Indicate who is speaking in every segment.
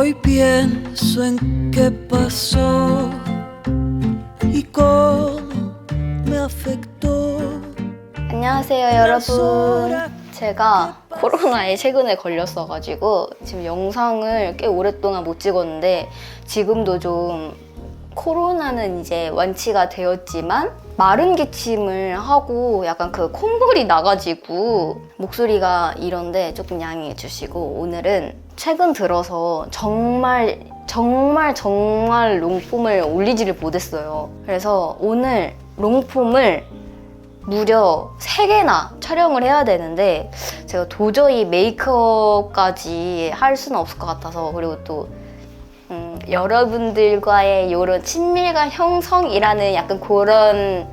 Speaker 1: Hoy pienso en qué pasó y cómo me afectó.
Speaker 2: 안녕하세요 여러분. 제가 코로나에 최근에 걸렸어가지고 지금 영상을 꽤 오랫동안 못 찍었는데 지금도 좀 코로나는 이제 완치가 되었지만 마른 기침을 하고 약간 그 콧물이 나가지고 목소리가 이런데 조금 양해해 주시고, 오늘은 최근 들어서 정말 롱폼을 올리지를 못했어요. 그래서 오늘 롱폼을 무려 3개나 촬영을 해야 되는데 제가 도저히 메이크업까지 할 수는 없을 것 같아서, 그리고 또 여러분들과의 이런 친밀감 형성이라는 약간 그런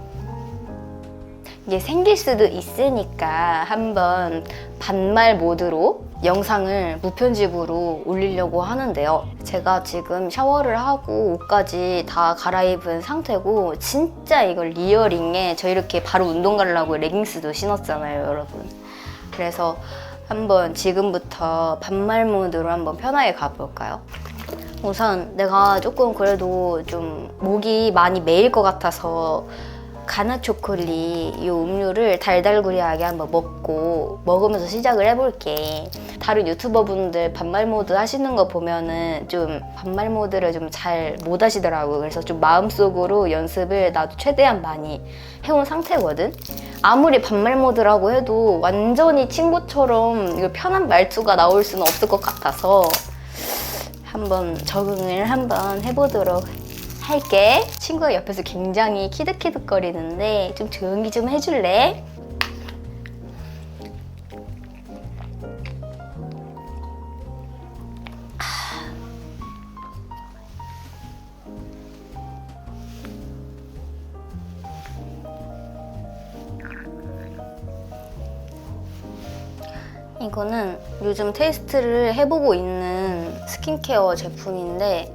Speaker 2: 게 생길 수도 있으니까 한번 반말 모드로 영상을 무편집으로 올리려고 하는데요. 제가 지금 샤워를 하고 옷까지 다 갈아입은 상태고, 진짜 이걸 리얼링에 저 이렇게 바로 운동 가려고 레깅스도 신었잖아요 여러분. 그래서 한번 지금부터 반말 모드로 한번 편하게 가볼까요? 우선 내가 조금 그래도 좀 목이 많이 메일 것 같아서 가나초콜릿 이 음료를 달달구리하게 한번 먹으면서 시작을 해볼게. 다른 유튜버분들 반말 모드 하시는 거 보면은 좀 반말 모드를 좀 잘 못 하시더라고요. 그래서 좀 마음속으로 연습을 나도 최대한 많이 해온 상태거든. 아무리 반말 모드라고 해도 완전히 친구처럼 이거 편한 말투가 나올 수는 없을 것 같아서 한번 적응을 한번 해보도록 할게. 친구가 옆에서 굉장히 키득키득거리는데 좀 조용히 좀 해줄래? 이거는 요즘 테스트를 해보고 있는 스킨케어 제품인데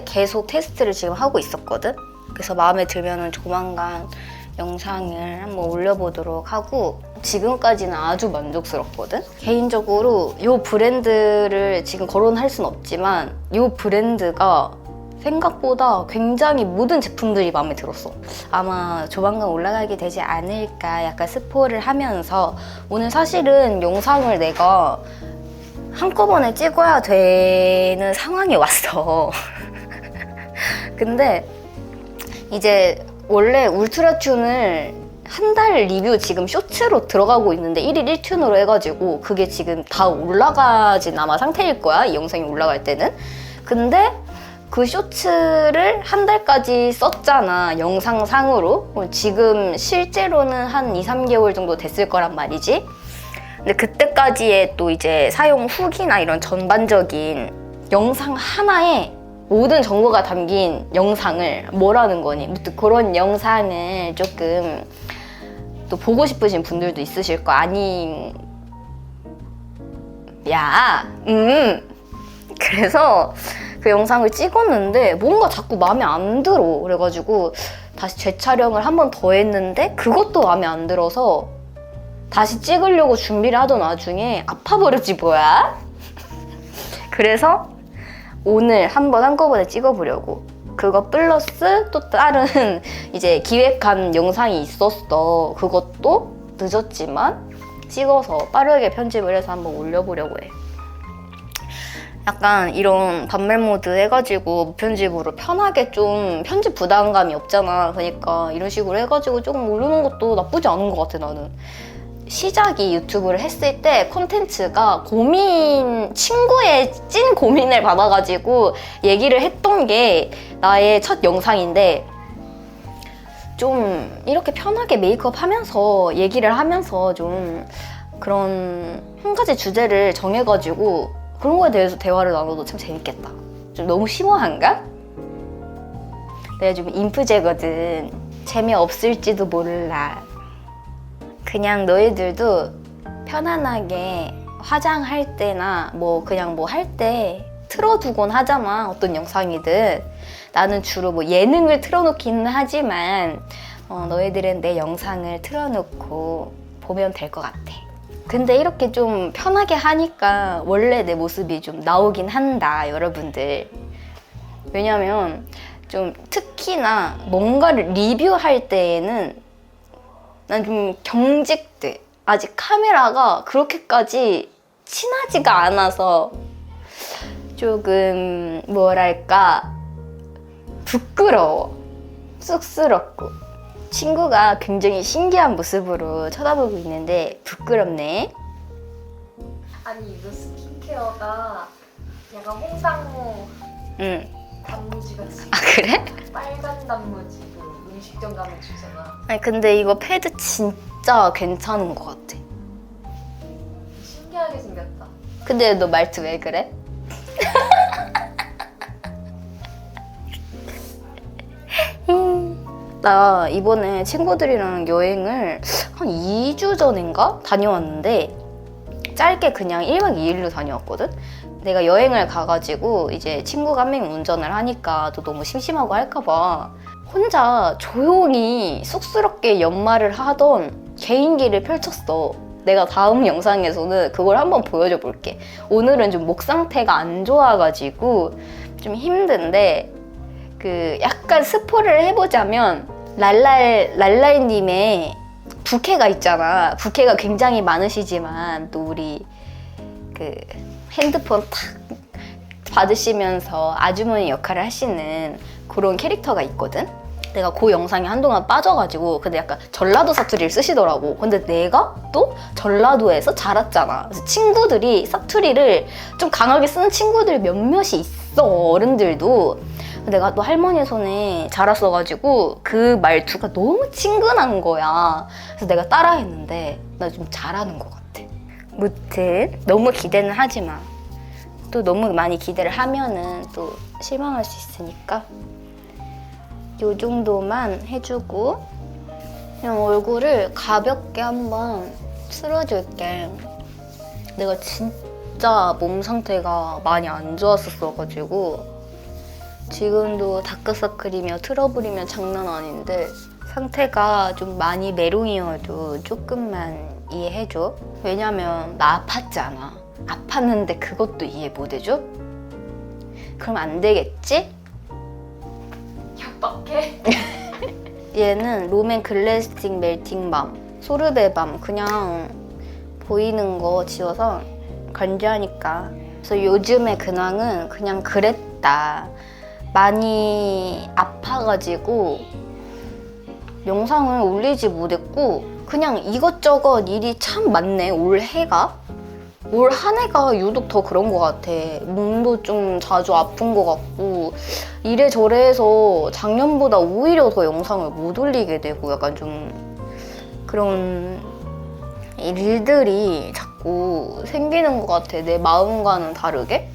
Speaker 2: 계속 테스트를 지금 하고 있었거든? 그래서 마음에 들면은 조만간 영상을 한번 올려보도록 하고, 지금까지는 아주 만족스럽거든? 개인적으로 이 브랜드를 지금 거론할 순 없지만 이 브랜드가 생각보다 굉장히 모든 제품들이 마음에 들었어. 아마 조만간 올라가게 되지 않을까 약간 스포를 하면서, 오늘 사실은 영상을 내가 한꺼번에 찍어야 되는 상황이 왔어. 근데 이제 원래 울트라튠을 한 달 리뷰 지금 쇼츠로 들어가고 있는데 1일 1튠으로 해가지고 그게 지금 다 올라가진 아마 상태일 거야, 이 영상이 올라갈 때는. 근데 그 쇼츠를 한 달까지 썼잖아, 영상상으로. 지금 실제로는 한 2-3개월 정도 됐을 거란 말이지. 근데 그때까지의 또 이제 사용 후기나 이런 전반적인 영상 하나에 모든 정보가 담긴 영상을 뭐라는 거니? 무튼 그런 영상을 조금 또 보고 싶으신 분들도 있으실 거 아니... 그래서 그 영상을 찍었는데 뭔가 자꾸 마음에 안 들어. 그래가지고 다시 재촬영을 한 번 더 했는데 그것도 마음에 안 들어서 다시 찍으려고 준비를 하던 와중에 아파버렸지 뭐야. 그래서 오늘 한번 한꺼번에 찍어보려고. 그거 플러스 또 다른 이제 기획한 영상이 있었어. 그것도 늦었지만 찍어서 빠르게 편집을 해서 한번 올려보려고 해. 약간 이런 반말 모드 해가지고 무편집으로 편하게 좀 편집 부담감이 없잖아. 그러니까 이런 식으로 해가지고 조금 올리는 것도 나쁘지 않은 것 같아 나는. 시작이 유튜브를 했을 때 콘텐츠가 친구의 찐 고민을 받아가지고 얘기를 했던 게 나의 첫 영상인데, 좀 이렇게 편하게 메이크업 하면서 얘기를 하면서 좀 그런 한 가지 주제를 정해가지고 그런 거에 대해서 대화를 나눠도 참 재밌겠다. 좀 너무 심오한가? 내가 좀 인프제거든. 재미없을지도 몰라. 그냥 너희들도 편안하게 화장할 때나 뭐 그냥 뭐 할 때 틀어두곤 하잖아, 어떤 영상이든. 나는 주로 뭐 예능을 틀어놓기는 하지만 너희들은 내 영상을 틀어놓고 보면 될 것 같아. 근데 이렇게 좀 편하게 하니까 원래 내 모습이 좀 나오긴 한다, 여러분들. 왜냐면 좀 특히나 뭔가를 리뷰할 때에는 난 좀 경직돼. 아직 카메라가 그렇게까지 친하지가 않아서 조금 뭐랄까 부끄러워. 쑥스럽고. 친구가 굉장히 신기한 모습으로 쳐다보고 있는데 부끄럽네.
Speaker 3: 아니 이거 스킨케어가 약간 홍당무
Speaker 2: 응.
Speaker 3: 단무지 같이
Speaker 2: 아 그래?
Speaker 3: 빨간 단무지 그 음식점 가면 주잖아.
Speaker 2: 아니 근데 이거 패드 진짜 괜찮은 것 같아.
Speaker 3: 신기하게 생겼다.
Speaker 2: 근데 너 말투 왜 그래? 나 이번에 친구들이랑 여행을 한 2주 전인가 다녀왔는데 짧게 그냥 1박 2일로 다녀왔거든? 내가 여행을 가가지고 이제 친구가 한 명이 운전을 하니까 또 너무 심심하고 할까봐 혼자 조용히 쑥스럽게 연말을 하던 개인기를 펼쳤어. 내가 다음 영상에서는 그걸 한번 보여줘 볼게. 오늘은 좀 목 상태가 안 좋아가지고 좀 힘든데 그 약간 스포를 해보자면 랄랄님의 부캐가 있잖아. 부캐가 굉장히 많으시지만 또 우리 그 핸드폰 탁 받으시면서 아주머니 역할을 하시는 그런 캐릭터가 있거든. 내가 그 영상에 한동안 빠져가지고 근데 약간 전라도 사투리를 쓰시더라고. 근데 내가 또 전라도에서 자랐잖아. 그래서 친구들이 사투리를 좀 강하게 쓰는 친구들이 몇몇이 있어. 어른들도. 내가 또 할머니 손에 자랐어가지고 그 말투가 너무 친근한 거야. 그래서 내가 따라했는데 나 좀 잘하는 것 같아. 무튼 너무 기대는 하지 마. 또 너무 많이 기대를 하면은 또 실망할 수 있으니까 요 정도만 해주고 그냥 얼굴을 가볍게 한번 쓸어줄게. 내가 진짜 몸 상태가 많이 안 좋았었어가지고 지금도 다크서클이며 트러블이며 장난 아닌데 상태가 좀 많이 메롱이어도 조금만 이해해줘. 왜냐면 나 아팠잖아. 아팠는데 그것도 이해 못 해줘? 그럼 안 되겠지?
Speaker 3: 협박해?
Speaker 2: 얘는 롬앤 글래스틱 멜팅 밤, 소르베 밤 그냥 보이는 거 지워서 건조하니까. 그래서 요즘의 근황은 그냥 그랬다. 많이 아파가지고 영상을 올리지 못했고 그냥 이것저것 일이 참 많네. 올해가? 올 한 해가 유독 더 그런 것 같아. 몸도 좀 자주 아픈 것 같고 이래저래 해서 작년보다 오히려 더 영상을 못 올리게 되고 약간 좀 그런 일들이 자꾸 생기는 것 같아. 내 마음과는 다르게.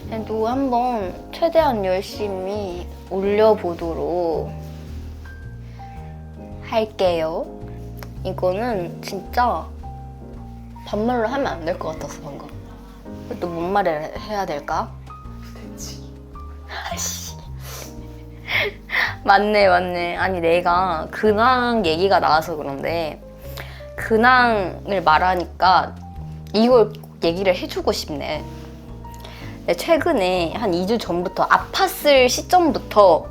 Speaker 2: 그래도 한번 최대한 열심히 올려보도록 할게요. 이거는 진짜 반말로 하면 안 될 것 같았어 방금. 또 뭔 말을 해야 될까?
Speaker 3: 그치.
Speaker 2: 아씨. 맞네. 아니 내가 근황 얘기가 나와서 그런데 근황을 말하니까 이걸 얘기를 해주고 싶네. 최근에 한 2주 전부터 아팠을 시점부터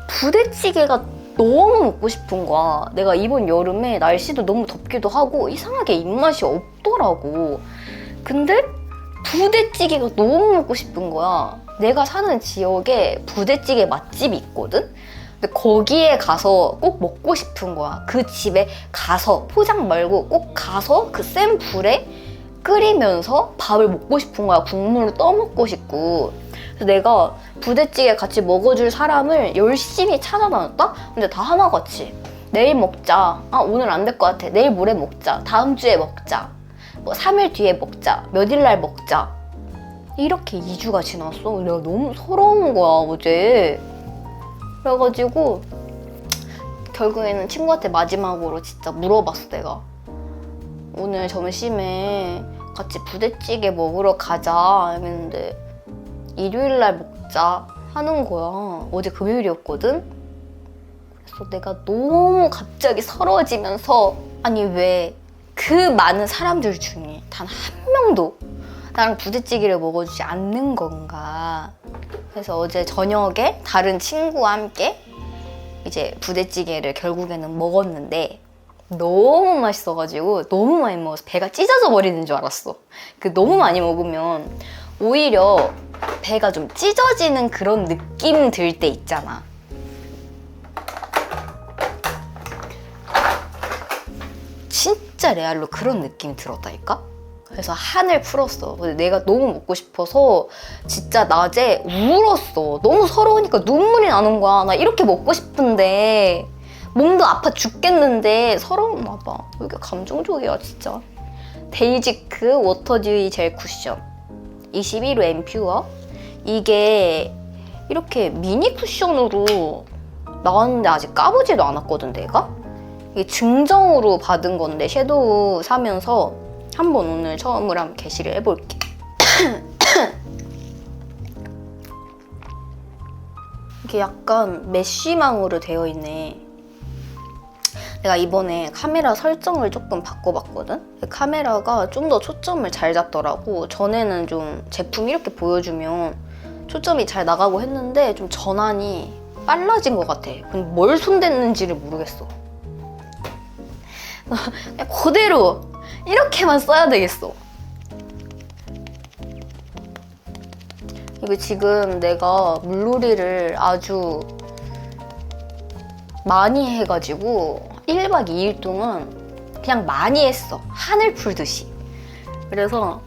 Speaker 2: 부대찌개가 너무 먹고 싶은 거야. 내가 이번 여름에 날씨도 너무 덥기도 하고 이상하게 입맛이 없더라고. 근데 부대찌개가 너무 먹고 싶은 거야. 내가 사는 지역에 부대찌개 맛집이 있거든? 근데 거기에 가서 꼭 먹고 싶은 거야. 그 집에 가서 포장 말고 꼭 가서 그 센 불에 끓이면서 밥을 먹고 싶은 거야. 국물을 떠먹고 싶고. 그래서 내가 부대찌개 같이 먹어줄 사람을 열심히 찾아다녔다? 근데 다 하나같이 내일 먹자. 아 오늘 안 될 것 같아. 내일 모레 먹자. 다음 주에 먹자. 뭐 3일 뒤에 먹자. 몇일 날 먹자. 이렇게 2주가 지났어. 내가 너무 서러운 거야 어제. 그래가지고 결국에는 친구한테 마지막으로 진짜 물어봤어 내가. 오늘 점심에 같이 부대찌개 먹으러 가자 했는데 일요일 날 먹자 하는 거야. 어제 금요일이었거든? 그래서 내가 너무 갑자기 서러워지면서 아니 왜 그 많은 사람들 중에 단 한 명도 나랑 부대찌개를 먹어주지 않는 건가. 그래서 어제 저녁에 다른 친구와 함께 이제 부대찌개를 결국에는 먹었는데 너무 맛있어가지고 너무 많이 먹어서 배가 찢어져 버리는 줄 알았어. 너무 많이 먹으면 오히려 배가 좀 찢어지는 그런 느낌 들 때 있잖아. 진짜 레알로 그런 느낌이 들었다니까? 그래서 한을 풀었어. 내가 너무 먹고 싶어서 진짜 낮에 울었어. 너무 서러우니까 눈물이 나는 거야. 나 이렇게 먹고 싶은데 몸도 아파 죽겠는데 서러웠나 봐. 왜 이렇게 감정적이야 진짜. 데이지크 워터듀이 젤 쿠션 21호 앰퓨어. 이게 이렇게 미니 쿠션으로 나왔는데 아직 까보지도 않았거든 내가. 이게 증정으로 받은 건데 섀도우 사면서 한번 오늘 처음으로 한번 게시를 해볼게. 이게 약간 메쉬망으로 되어 있네. 내가 이번에 카메라 설정을 조금 바꿔봤거든? 카메라가 좀 더 초점을 잘 잡더라고. 전에는 좀 제품 이렇게 보여주면 초점이 잘 나가고 했는데 좀 전환이 빨라진 것 같아. 근데 뭘 손댔는지를 모르겠어. 그냥 그대로 이렇게만 써야 되겠어. 이거 지금 내가 물놀이를 아주 많이 해가지고 1박 2일 동안 그냥 많이 했어. 하늘 풀듯이. 그래서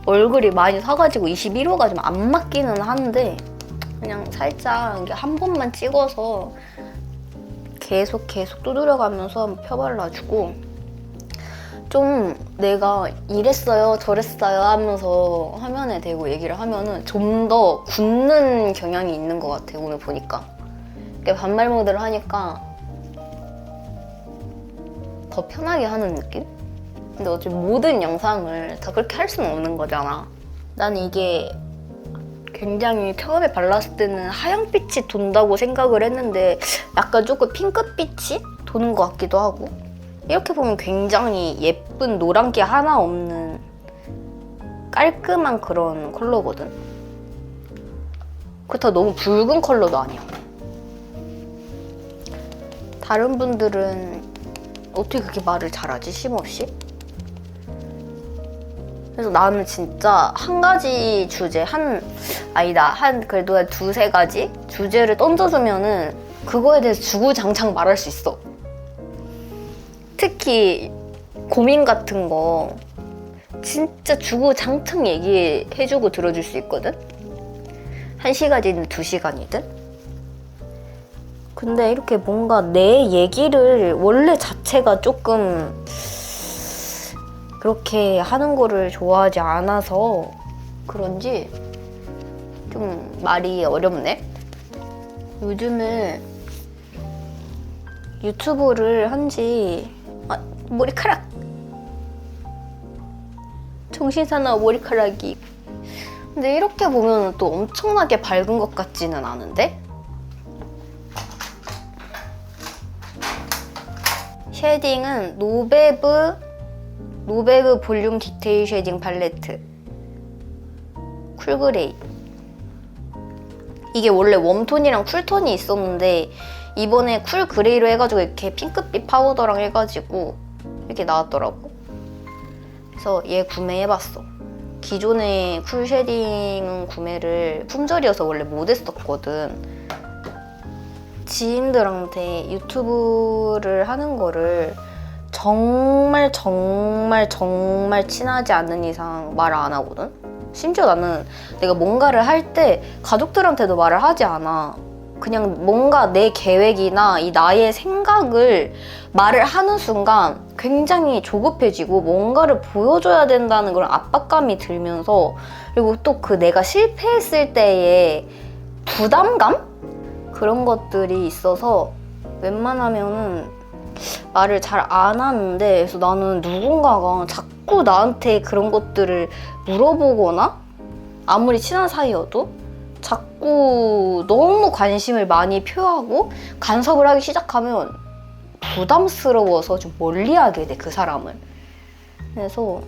Speaker 2: 얼굴이 많이 사가지고 21호가 좀 안 맞기는 한데 그냥 살짝 이게 한 번만 찍어서 계속 두드려가면서 한번 펴발라주고, 좀 내가 이랬어요 저랬어요 하면서 화면에 대고 얘기를 하면은 좀 더 굳는 경향이 있는 것 같아. 오늘 보니까 이렇게 반말 모드를 하니까 더 편하게 하는 느낌? 근데 어차피 모든 영상을 다 그렇게 할 수는 없는 거잖아. 난 이게 굉장히 처음에 발랐을 때는 하얀빛이 돈다고 생각을 했는데 약간 조금 핑크빛이 도는 것 같기도 하고, 이렇게 보면 굉장히 예쁜 노란기 하나 없는 깔끔한 그런 컬러거든. 그렇다고 너무 붉은 컬러도 아니야. 다른 분들은 어떻게 그렇게 말을 잘하지? 쉼없이? 그래서 나는 진짜 한 가지 주제, 그래도 한 두세 가지 주제를 던져주면은 그거에 대해서 주구장창 말할 수 있어. 특히 고민 같은 거 진짜 주구장창 얘기해주고 들어줄 수 있거든? 1시간이든 2시간이든? 근데 이렇게 뭔가 내 얘기를 원래 자체가 조금 그렇게 하는 거를 좋아하지 않아서 그런지 좀 말이 어렵네? 요즘에 유튜브를 한지 머리카락! 정신사나워 머리카락이. 근데 이렇게 보면 또 엄청나게 밝은 것 같지는 않은데? 쉐딩은 노베브 볼륨 디테일 쉐딩 팔레트 쿨그레이. 이게 원래 웜톤이랑 쿨톤이 있었는데 이번에 쿨그레이로 해가지고 이렇게 핑크빛 파우더랑 해가지고 이렇게 나왔더라고. 그래서 얘 구매해봤어. 기존의 쿨 쉐딩 구매를 품절이어서 원래 못했었거든. 지인들한테 유튜브를 하는 거를 정말 친하지 않는 이상 말을 안 하거든? 심지어 나는 내가 뭔가를 할 때 가족들한테도 말을 하지 않아. 그냥 뭔가 내 계획이나 이 나의 생각을 말을 하는 순간 굉장히 조급해지고 뭔가를 보여줘야 된다는 그런 압박감이 들면서, 그리고 또 그 내가 실패했을 때의 부담감? 그런 것들이 있어서 웬만하면은 말을 잘 안 하는데, 그래서 나는 누군가가 자꾸 나한테 그런 것들을 물어보거나 아무리 친한 사이여도 자꾸 너무 관심을 많이 표하고 간섭을 하기 시작하면 부담스러워서 좀 멀리하게 돼, 그 사람을. 그래서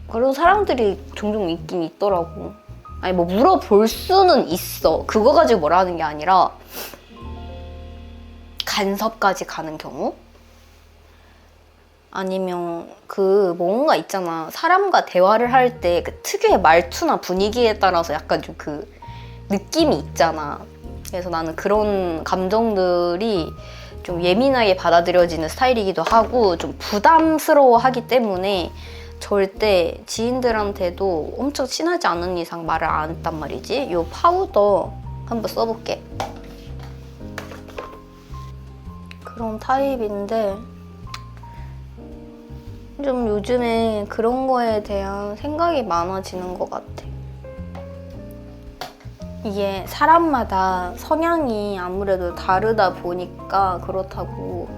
Speaker 2: 그런 사람들이 종종 있긴 있더라고. 아니 뭐 물어볼 수는 있어. 그거 가지고 뭐라 하는 게 아니라 간섭까지 가는 경우? 아니면 그 뭔가 있잖아. 사람과 대화를 할 때 그 특유의 말투나 분위기에 따라서 약간 좀 그 느낌이 있잖아. 그래서 나는 그런 감정들이 좀 예민하게 받아들여지는 스타일이기도 하고 좀 부담스러워하기 때문에 절대 지인들한테도 엄청 친하지 않은 이상 말을 안 했단 말이지. 이 파우더 한번 써볼게. 그런 타입인데 좀 요즘에 그런 거에 대한 생각이 많아지는 것 같아. 이게 사람마다 성향이 아무래도 다르다 보니까 그렇다고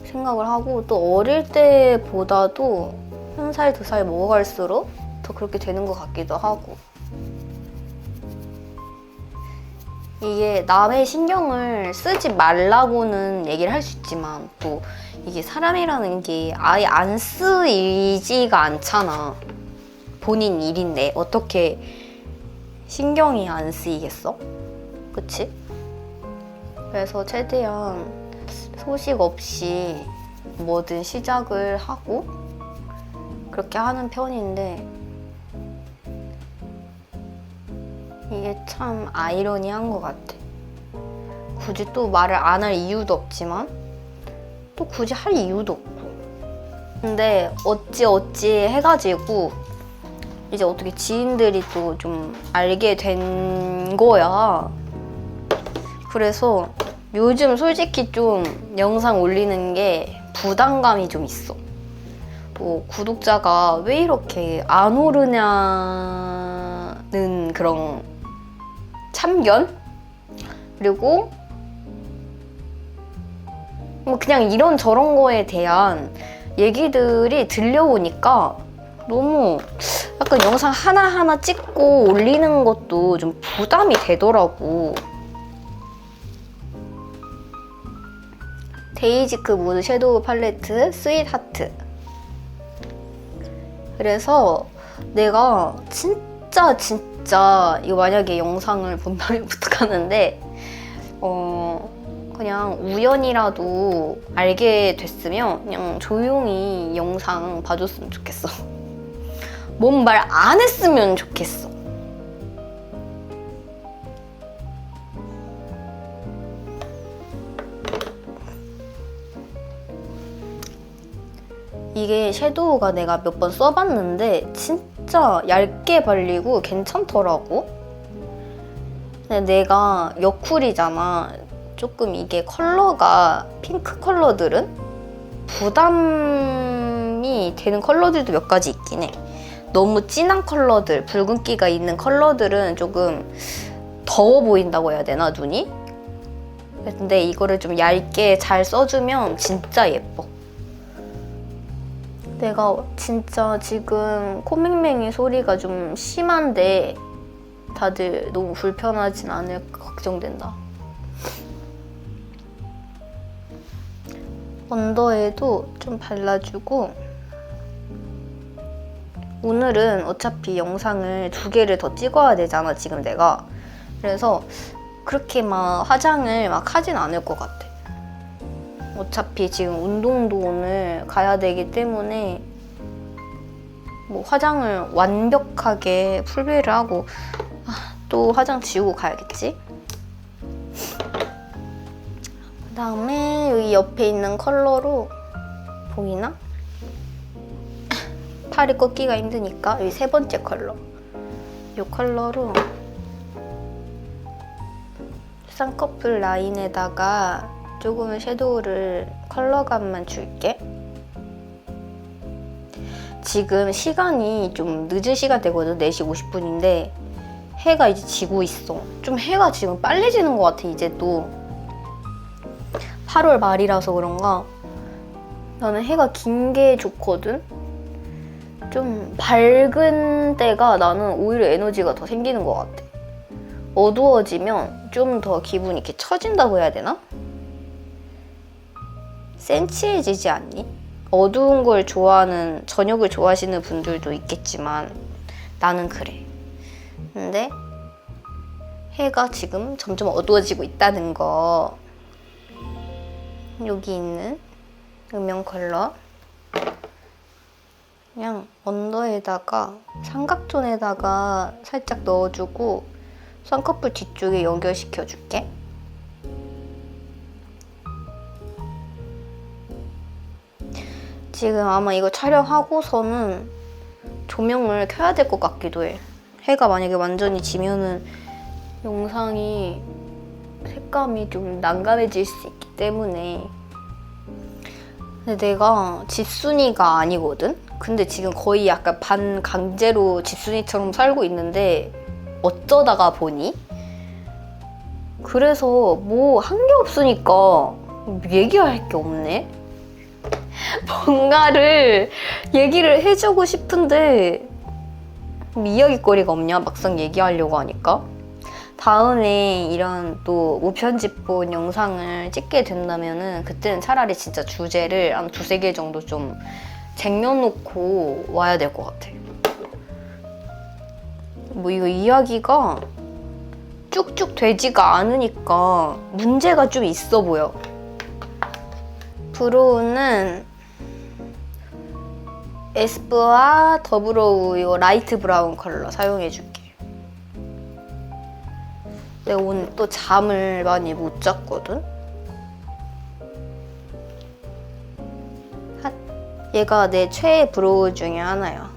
Speaker 2: 생각을 하고, 또 어릴 때보다도 1살, 2살 먹어갈수록 더 그렇게 되는 것 같기도 하고. 이게 남의 신경을 쓰지 말라고는 얘기를 할 수 있지만 또 이게 사람이라는 게 아예 안 쓰이지가 않잖아. 본인 일인데 어떻게 신경이 안 쓰이겠어? 그치? 그래서 최대한 소식 없이 뭐든 시작을 하고 그렇게 하는 편인데, 이게 참 아이러니한 것 같아. 굳이 또 말을 안 할 이유도 없지만 또 굳이 할 이유도 없고. 근데 어찌 해가지고 이제 어떻게 지인들이 또 좀 알게 된 거야. 그래서 요즘 솔직히 좀 영상 올리는 게 부담감이 좀 있어. 뭐 구독자가 왜 이렇게 안 오르냐는 그런 참견? 그리고 뭐 그냥 이런 저런 거에 대한 얘기들이 들려오니까 너무 약간 영상 하나하나 찍고 올리는 것도 좀 부담이 되더라고. 데이지크 무드 섀도우 팔레트 스윗 하트. 그래서 내가 진짜 이거 만약에 영상을 본다면 부탁하는데 그냥 우연이라도 알게 됐으면 그냥 조용히 영상 봐줬으면 좋겠어. 뭔 말 안 했으면 좋겠어. 이게 섀도우가 내가 몇 번 써봤는데 진짜 얇게 발리고 괜찮더라고. 근데 내가 여쿨이잖아. 조금 이게 컬러가 핑크 컬러들은 부담이 되는 컬러들도 몇 가지 있긴 해. 너무 진한 컬러들, 붉은기가 있는 컬러들은 조금 더워 보인다고 해야 되나, 눈이? 근데 이거를 좀 얇게 잘 써주면 진짜 예뻐. 내가 진짜 지금 코맹맹이 소리가 좀 심한데 다들 너무 불편하진 않을까 걱정된다. 언더에도 좀 발라주고, 오늘은 어차피 영상을 2개를 더 찍어야 되잖아, 지금 내가. 그래서 그렇게 막 화장을 막 하진 않을 것 같아. 어차피 지금 운동도 오늘 가야 되기 때문에 뭐 화장을 완벽하게 풀베이를 하고 또 화장 지우고 가야겠지? 그 다음에 여기 옆에 있는 컬러로 보이나? 팔이 꺾기가 힘드니까 여기 3번째 컬러, 이 컬러로 쌍꺼풀 라인에다가 조금의 섀도우를 컬러감만 줄게. 지금 시간이 좀 늦은 시간대거든. 4시 50분인데 해가 이제 지고 있어. 좀 해가 지금 빨리 지는 것 같아. 이제 또 8월 말이라서 그런가 나는 해가 긴 게 좋거든. 좀 밝은 때가 나는 오히려 에너지가 더 생기는 것 같아. 어두워지면 좀 더 기분이 이렇게 처진다고 해야 되나? 센치해지지 않니? 어두운 걸 좋아하는, 저녁을 좋아하시는 분들도 있겠지만 나는 그래. 근데 해가 지금 점점 어두워지고 있다는 거. 여기 있는 음영 컬러 그냥 언더에다가 삼각존에다가 살짝 넣어주고 쌍꺼풀 뒤쪽에 연결시켜줄게. 지금 아마 이거 촬영하고서는 조명을 켜야 될 것 같기도 해. 해가 만약에 완전히 지면은 영상이 색감이 좀 난감해질 수 있기 때문에. 근데 내가 집순이가 아니거든? 근데 지금 거의 약간 반강제로 집순이처럼 살고 있는데 어쩌다가 보니? 그래서 뭐 한 게 없으니까 얘기할 게 없네? 뭔가를 얘기를 해주고 싶은데 이야기거리가 없냐? 막상 얘기하려고 하니까. 다음에 이런 또 무편집 영상을 찍게 된다면은 그때는 차라리 진짜 주제를 한 2-3개 정도 좀 쟁여놓고 와야 될 것 같아. 뭐 이거 이야기가 쭉쭉 되지가 않으니까 문제가 좀 있어 보여. 브로우는 에스쁘아 더브로우 이거 라이트 브라운 컬러 사용해줄게. 내가 오늘 또 잠을 많이 못 잤거든? 얘가 내 최애 브로우 중에 하나야.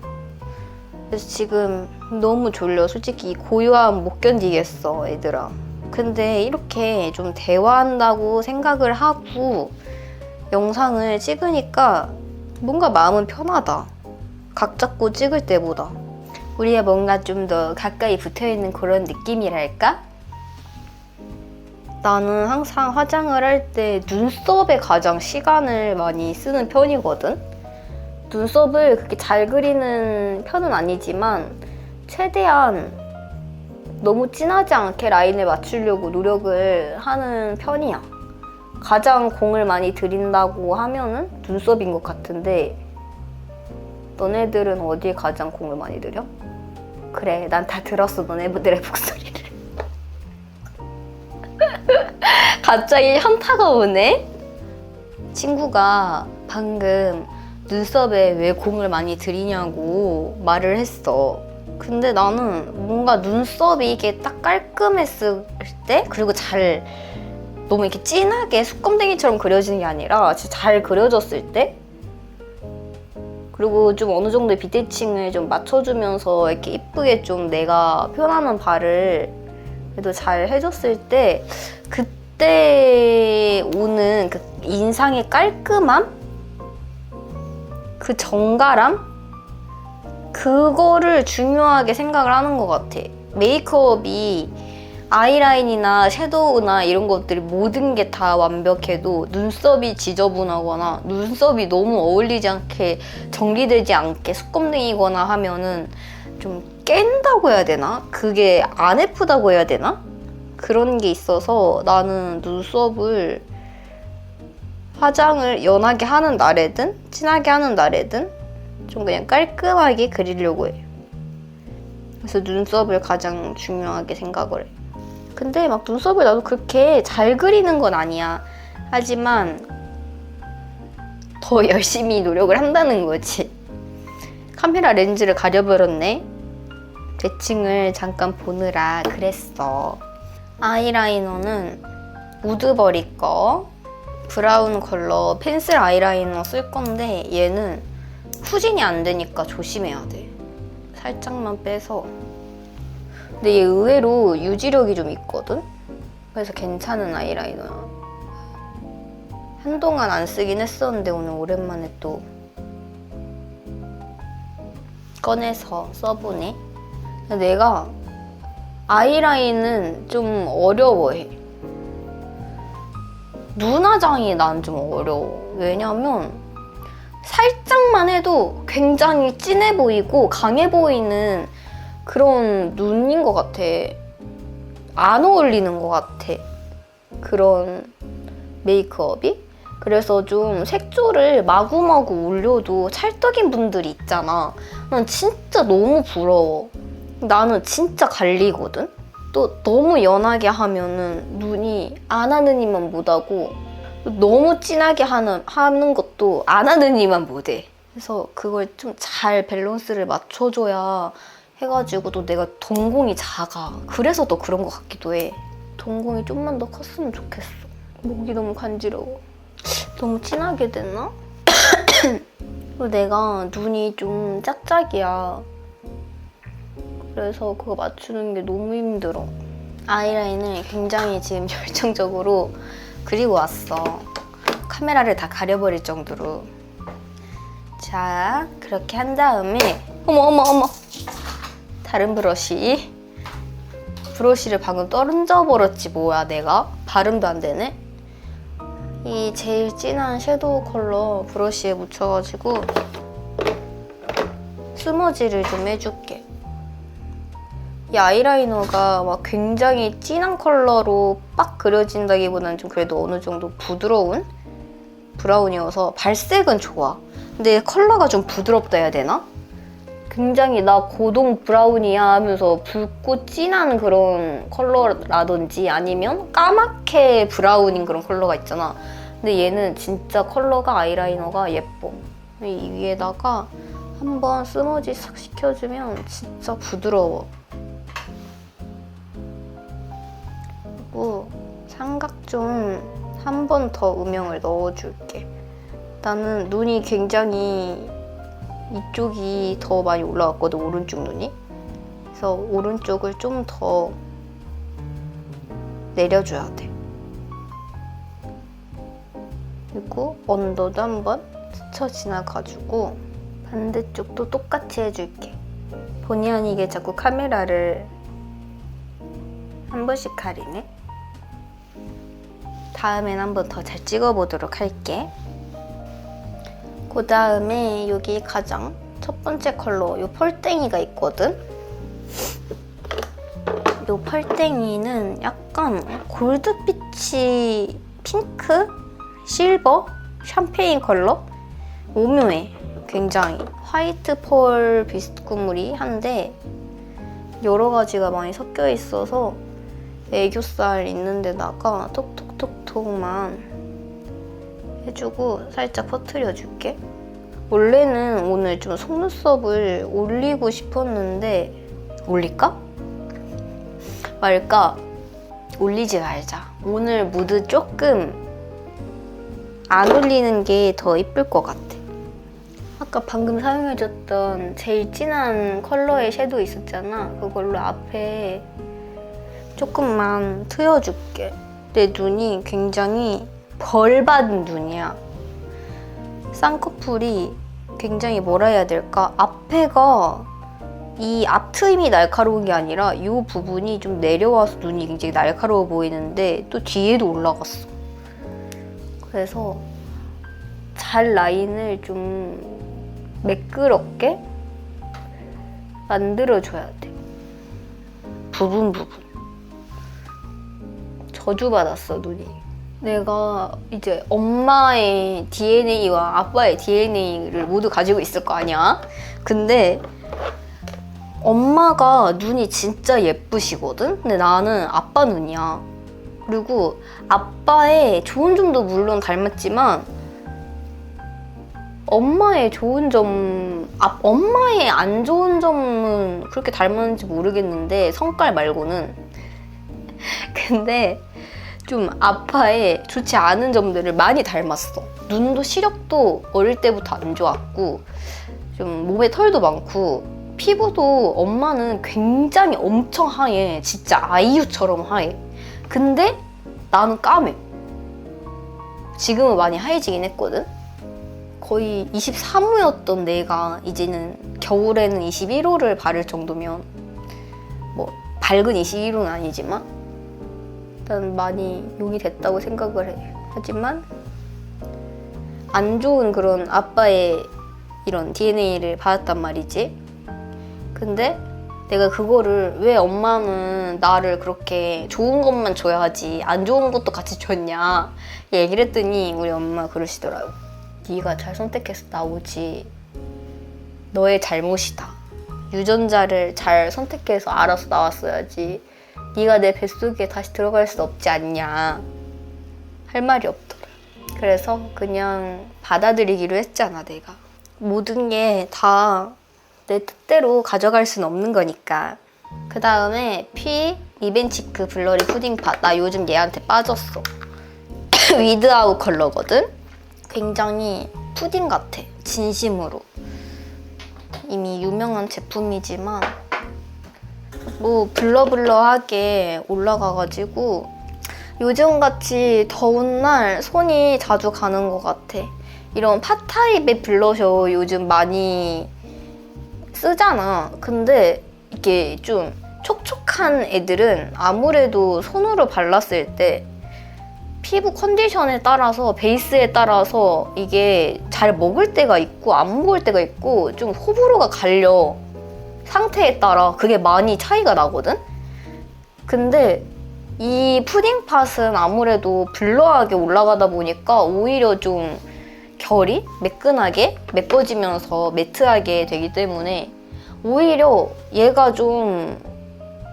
Speaker 2: 그래서 지금 너무 졸려. 솔직히 이 고요함 못 견디겠어, 얘들아. 근데 이렇게 좀 대화한다고 생각을 하고 영상을 찍으니까 뭔가 마음은 편하다. 각 잡고 찍을 때보다. 우리가 뭔가 좀 더 가까이 붙어있는 그런 느낌이랄까? 나는 항상 화장을 할 때 눈썹에 가장 시간을 많이 쓰는 편이거든? 눈썹을 그렇게 잘 그리는 편은 아니지만 최대한 너무 진하지 않게 라인을 맞추려고 노력을 하는 편이야. 가장 공을 많이 들인다고 하면은 눈썹인 것 같은데 너네들은 어디에 가장 공을 많이 들여? 그래, 난 다 들었어, 너네들의 목소리를. 갑자기 현타가 오네? 친구가 방금 눈썹에 왜 공을 많이 들이냐고 말을 했어. 근데 나는 뭔가 눈썹이 이게 딱 깔끔했을 때, 그리고 잘 너무 이렇게 진하게 수검댕이처럼 그려지는 게 아니라 진짜 잘 그려졌을 때, 그리고 좀 어느 정도의 비대칭을 좀 맞춰주면서 이렇게 이쁘게 좀 내가 표현하는 바를 그래도 잘 해줬을 때, 그때 오는 그 인상의 깔끔함? 그 정갈함? 그거를 중요하게 생각을 하는 것 같아. 메이크업이 아이라인이나 섀도우나 이런 것들이 모든 게 다 완벽해도 눈썹이 지저분하거나 눈썹이 너무 어울리지 않게 정리되지 않게 수검댕이거나 하면은 좀 깬다고 해야 되나? 그게 안 예쁘다고 해야 되나? 그런 게 있어서 나는 눈썹을 화장을 연하게 하는 날에든 진하게 하는 날에든 좀 그냥 깔끔하게 그리려고 해. 그래서 눈썹을 가장 중요하게 생각을 해. 근데 막 눈썹을 나도 그렇게 잘 그리는 건 아니야. 하지만 더 열심히 노력을 한다는 거지. 카메라 렌즈를 가려버렸네. 대칭을 잠깐 보느라 그랬어. 아이라이너는 우드버리 거 브라운 컬러 펜슬 아이라이너 쓸 건데 얘는 후진이 안 되니까 조심해야 돼. 살짝만 빼서. 근데 얘 의외로 유지력이 좀 있거든? 그래서 괜찮은 아이라이너야. 한동안 안 쓰긴 했었는데 오늘 오랜만에 또 꺼내서 써보네. 내가 아이라인은 좀 어려워해. 눈화장이 난 좀 어려워. 왜냐면 살짝만 해도 굉장히 진해 보이고 강해 보이는 그런 눈인 것 같아. 안 어울리는 것 같아. 그런 메이크업이. 그래서 좀 색조를 마구마구 올려도 찰떡인 분들이 있잖아. 난 진짜 너무 부러워. 나는 진짜 갈리거든? 또 너무 연하게 하면은 눈이 안 하는 이만 못하고 너무 진하게 하는 것도 안 하는 이만 못해. 그래서 그걸 좀 잘 밸런스를 맞춰줘야 해가지고 또 내가 동공이 작아. 그래서 더 그런 것 같기도 해. 동공이 좀만 더 컸으면 좋겠어. 목이 너무 간지러워. 너무 진하게 됐나? 그리고 내가 눈이 좀 짝짝이야. 그래서 그거 맞추는 게 너무 힘들어. 아이라인을 굉장히 지금 열정적으로 그리고 왔어. 카메라를 다 가려버릴 정도로. 자, 그렇게 한 다음에 어머 다른 브러쉬를 방금 떨어져버렸지 뭐야 내가? 발음도 안 되네? 이 제일 진한 섀도우 컬러 브러쉬에 묻혀가지고 스머지를 좀 해줄게. 이 아이라이너가 막 굉장히 진한 컬러로 빡 그려진다기보다는 좀 그래도 어느 정도 부드러운 브라운이어서 발색은 좋아. 근데 컬러가 좀 부드럽다 해야 되나? 굉장히 나 고동 브라운이야 하면서 붉고 진한 그런 컬러라든지 아니면 까맣게 브라운인 그런 컬러가 있잖아. 근데 얘는 진짜 컬러가 아이라이너가 예뻐. 이 위에다가 한번 스머지 싹 시켜주면 진짜 부드러워. 그리고 삼각 좀 한 번 더 음영을 넣어줄게. 나는 눈이 굉장히 이쪽이 더 많이 올라왔거든, 오른쪽 눈이. 그래서 오른쪽을 좀 더 내려줘야 돼. 그리고 언더도 한번 스쳐 지나가지고 반대쪽도 똑같이 해줄게. 본의 아니게 자꾸 카메라를 한 번씩 가리네. 다음엔 한 번 더 잘 찍어보도록 할게. 그 다음에 여기 가장 첫 번째 컬러 이 펄땡이가 있거든? 이 펄땡이는 약간 골드빛이 핑크? 실버? 샴페인 컬러? 오묘해. 굉장히 화이트 펄 비스무리 한데 여러 가지가 많이 섞여 있어서 애교살 있는 데다가 톡톡톡톡만 해주고 살짝 퍼뜨려줄게. 원래는 오늘 좀 속눈썹을 올리고 싶었는데 올릴까? 말까? 올리지 말자. 오늘 무드 조금 안 올리는 게 더 이쁠 것 같아. 아까 방금 사용해줬던 제일 진한 컬러의 섀도우 있었잖아. 그걸로 앞에 조금만 트여줄게. 내 눈이 굉장히 벌받은 눈이야. 쌍꺼풀이 굉장히 뭐라 해야 될까? 앞에가 이 앞트임이 날카로운 게 아니라 이 부분이 좀 내려와서 눈이 굉장히 날카로워 보이는데 또 뒤에도 올라갔어. 그래서 잘 라인을 좀 매끄럽게 만들어줘야 돼. 부분 저주받았어 눈이. 내가 이제 엄마의 DNA와 아빠의 DNA를 모두 가지고 있을 거 아니야? 근데 엄마가 눈이 진짜 예쁘시거든? 근데 나는 아빠 눈이야. 그리고 아빠의 좋은 점도 물론 닮았지만 엄마의 좋은 점, 엄마의 안 좋은 점은 그렇게 닮았는지 모르겠는데 성깔 말고는. 근데 좀 아빠의 좋지 않은 점들을 많이 닮았어. 눈도 시력도 어릴 때부터 안 좋았고 좀 몸에 털도 많고 피부도 엄마는 굉장히 엄청 하얘. 진짜 아이유처럼 하얘. 근데 나는 까매. 지금은 많이 하얘지긴 했거든. 거의 23호였던 내가 이제는 겨울에는 21호를 바를 정도면 뭐 밝은 21호는 아니지만 일단 많이 용이 됐다고 생각을 해. 하지만 안 좋은 그런 아빠의 이런 DNA를 받았단 말이지. 근데 내가 그거를 왜 엄마는 나를 그렇게 좋은 것만 줘야지 안 좋은 것도 같이 줬냐 얘기를 했더니 우리 엄마 그러시더라고. 네가 잘 선택해서 나오지 너의 잘못이다. 유전자를 잘 선택해서 알아서 나왔어야지 네가 내 뱃속에 다시 들어갈 수 없지 않냐 할 말이 없더라. 그래서 그냥 받아들이기로 했잖아. 내가 모든 게 다 내 뜻대로 가져갈 수는 없는 거니까. 그 다음에 이벤치크 블러리 푸딩팟. 나 요즘 얘한테 빠졌어. 위드아웃 컬러거든. 굉장히 푸딩 같아. 진심으로. 이미 유명한 제품이지만 뭐 블러블러하게 올라가가지고 요즘같이 더운 날 손이 자주 가는 것 같아. 이런 팟 타입의 블러셔 요즘 많이 쓰잖아. 근데 이게 좀 촉촉한 애들은 아무래도 손으로 발랐을 때 피부 컨디션에 따라서 베이스에 따라서 이게 잘 먹을 때가 있고 안 먹을 때가 있고 좀 호불호가 갈려. 상태에 따라 그게 많이 차이가 나거든? 근데 이 푸딩팟은 아무래도 블러하게 올라가다 보니까 오히려 좀 결이 매끈하게 메꿔지면서 매트하게 되기 때문에 오히려 얘가 좀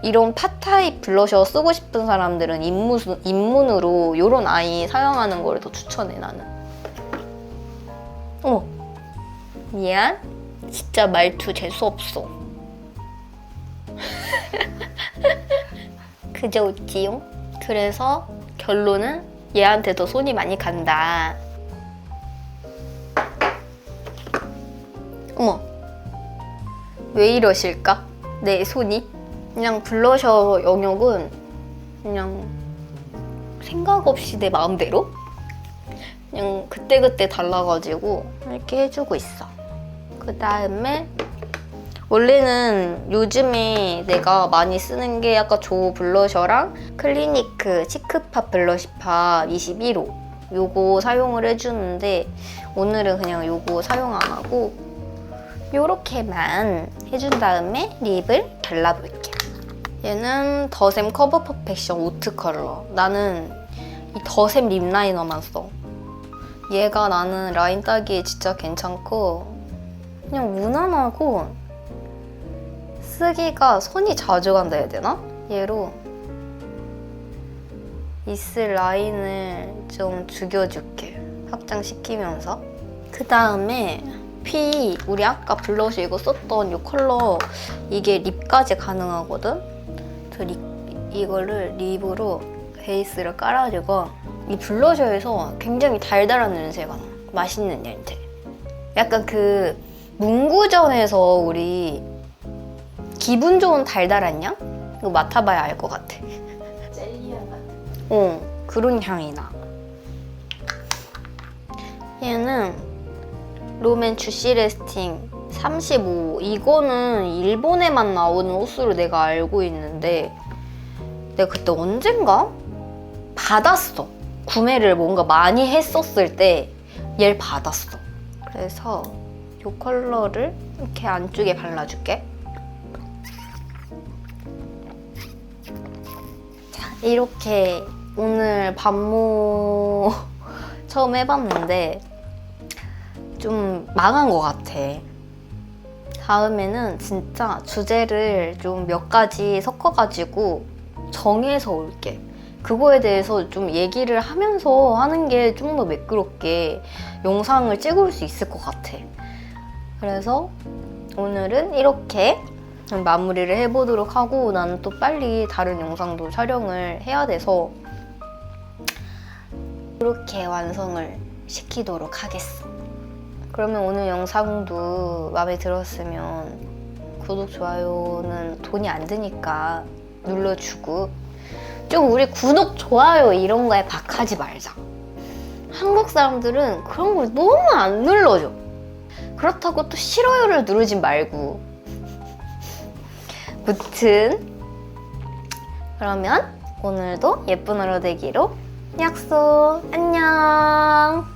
Speaker 2: 이런 팟 타입 블러셔 쓰고 싶은 사람들은 입문으로 이런 아이 사용하는 걸 더 추천해. 나는. 미안. 진짜 말투 재수없어. 그저 웃지용. 그래서 결론은 얘한테 더 손이 많이 간다. 어머, 왜 이러실까? 내 손이? 그냥 블러셔 영역은 그냥 생각 없이 내 마음대로 그냥 그때그때 달라가지고 이렇게 해주고 있어. 그 다음에 원래는 요즘에 내가 많이 쓰는 게 아까 조 블러셔랑 클리니크 치크팝 블러시팝 21호 요거 사용을 해주는데 오늘은 그냥 요거 사용 안 하고 요렇게만 해준 다음에 립을 발라볼게요. 얘는 더샘 커버 퍼펙션 오트 컬러. 나는 이 더샘 립 라이너만 써. 얘가 나는 라인 따기에 진짜 괜찮고 그냥 무난하고 쓰기가 손이 자주 간다 해야 되나? 얘로 입술 라인을 좀 죽여줄게. 확장시키면서. 그 다음에 우리 아까 블러셔 이거 썼던 이 컬러 이게 립까지 가능하거든? 이거를 립으로 베이스를 깔아주고 이 블러셔에서 굉장히 달달한 냄새가 나. 맛있는 냄새. 약간 그 문구점에서 우리 기분 좋은 달달한 향? 이거 맡아봐야 알 것 같아.
Speaker 3: 젤리향 같은.
Speaker 2: 그런 향이 나. 얘는 롬앤 주시 레스팅 35. 이거는 일본에만 나오는 호수로 내가 알고 있는데 내가 그때 언젠가 받았어. 구매를 뭔가 많이 했었을 때 얘를 받았어. 그래서 이 컬러를 이렇게 안쪽에 발라줄게. 자, 이렇게 오늘 반모 처음 해봤는데 좀 망한 것 같아. 다음에는 진짜 주제를 좀 몇 가지 섞어가지고 정해서 올게. 그거에 대해서 좀 얘기를 하면서 하는 게 좀 더 매끄럽게 영상을 찍을 수 있을 것 같아. 그래서 오늘은 이렇게 마무리를 해보도록 하고 나는 또 빨리 다른 영상도 촬영을 해야 돼서 이렇게 완성을 시키도록 하겠어. 그러면 오늘 영상도 마음에 들었으면 구독, 좋아요는 돈이 안 드니까 눌러주고 좀 우리 구독, 좋아요 이런 거에 박하지 말자. 한국 사람들은 그런 걸 너무 안 눌러줘. 그렇다고 또 싫어요를 누르지 말고. 무튼 그러면 오늘도 예쁜 하루 되기로 약속. 안녕.